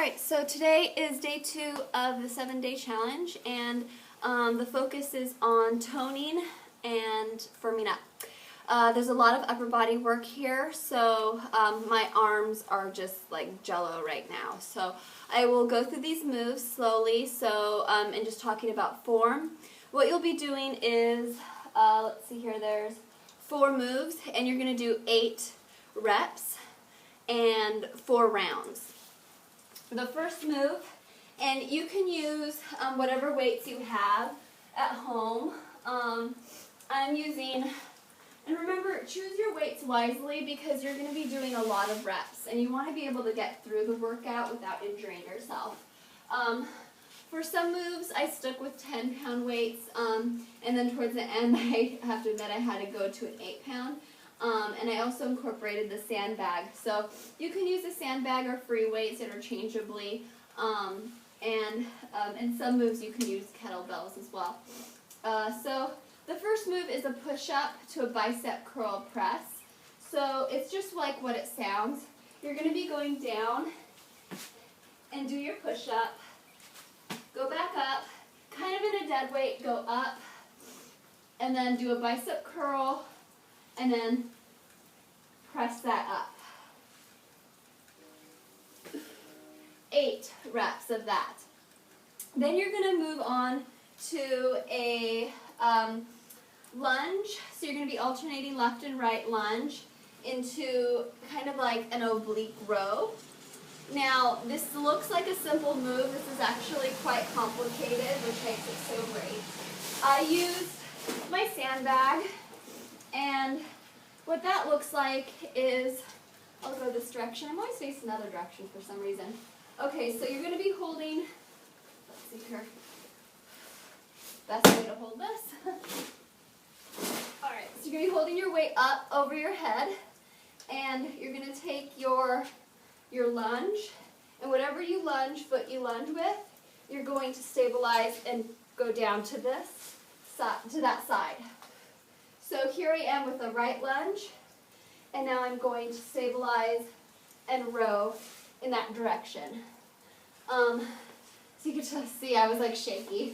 Alright, so today is day 2 of the 7-day challenge, and the focus is on toning and firming up. There's a lot of upper body work here, so my arms are just like jello right now. So I will go through these moves slowly, and just talking about form. What you'll be doing is, let's see here, there's 4 moves, and you're going to do 8 reps and 4 rounds. The first move, and you can use whatever weights you have at home. I'm using, and remember, choose your weights wisely because you're going to be doing a lot of reps, and you want to be able to get through the workout without injuring yourself. For some moves, I stuck with 10-pound weights, and then towards the end, I have to admit I had to go to an 8-pound. And I also incorporated the sandbag. So you can use the sandbag or free weights interchangeably. In some moves you can use kettlebells as well. So the first move is a push-up to a bicep curl press. So it's just like what it sounds. You're going to be going down and do your push-up. Go back up, kind of in a dead weight, go up, and then do a bicep curl, and then press that up. 8 reps of that. Then you're going to move on to a lunge. So you're going to be alternating left and right lunge into kind of like an oblique row. Now, this looks like a simple move. This is actually quite complicated, which makes it so great. I used my sandbag, and what that looks like is, I'll go this direction. I'm always facing another direction for some reason. Okay, so you're going to be holding, let's see here, best way to hold this. Alright, so you're going to be holding your weight up over your head, and you're going to take your lunge, and whatever you lunge, foot you lunge with, you're going to stabilize and go down to this side, to that side. So here I am with a right lunge, and now I'm going to stabilize and row in that direction. So you can just see I was like shaky.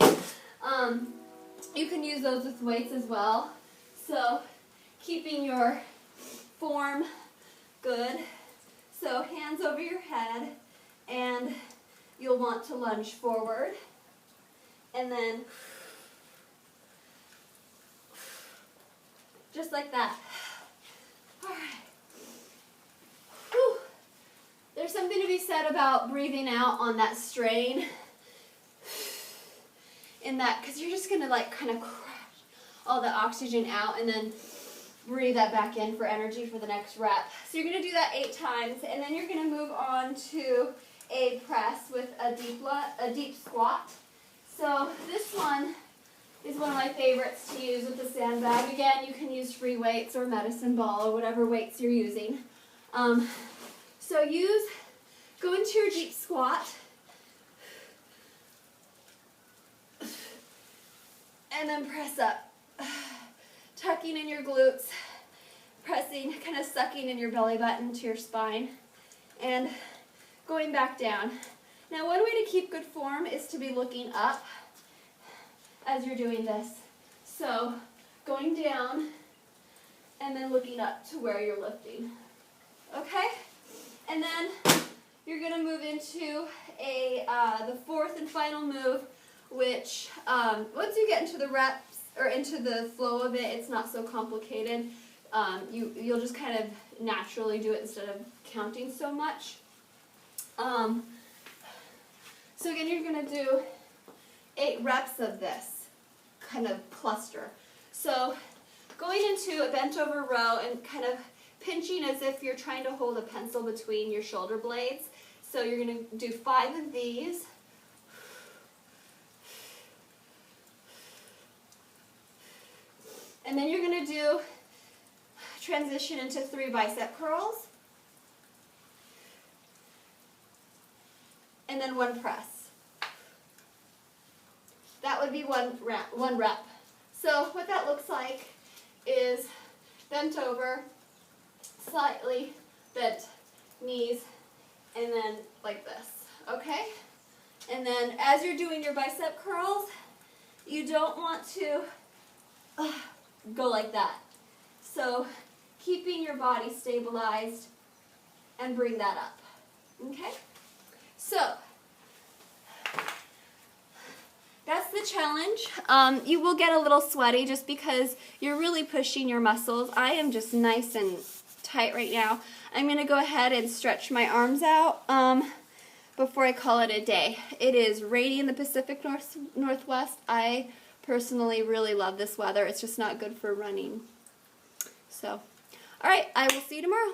You can use those with weights as well. So keeping your form good. So hands over your head, and you'll want to lunge forward, and then just like that. All right. Whew. There's something to be said about breathing out on that strain in that, because you're just going to like kind of crush all the oxygen out and then breathe that back in for energy for the next rep. So you're going to do that 8 times, and then you're going to move on to a press with a deep squat. So this one is one of my favorites to use with the sandbag. Again, you can use free weights or medicine ball or whatever weights you're using. So go into your deep squat, and then press up. Tucking in your glutes, pressing, kind of sucking in your belly button to your spine, and going back down. Now, one way to keep good form is to be looking up as you're doing this. So, going down and then looking up to where you're lifting. Okay? And then you're going to move into the 4th and final move, which once you get into the reps, or into the flow of it, it's not so complicated. You'll just kind of naturally do it instead of counting so much. So again, you're going to do 8 reps of this kind of cluster. So going into a bent over row and kind of pinching as if you're trying to hold a pencil between your shoulder blades. So you're going to do 5 of these. And then you're going to do transition into 3 bicep curls. And then 1 press. That would be one rep. So what that looks like is bent over, slightly bent knees, and then like this. okay? And then as you're doing your bicep curls, you don't want to go like that. So keeping your body stabilized and bring that up, okay? So that's the challenge. You will get a little sweaty just because you're really pushing your muscles. I am just nice and tight right now. I'm going to go ahead and stretch my arms out before I call it a day. It is rainy in the Pacific Northwest. I personally really love this weather. It's just not good for running. So, all right, I will see you tomorrow.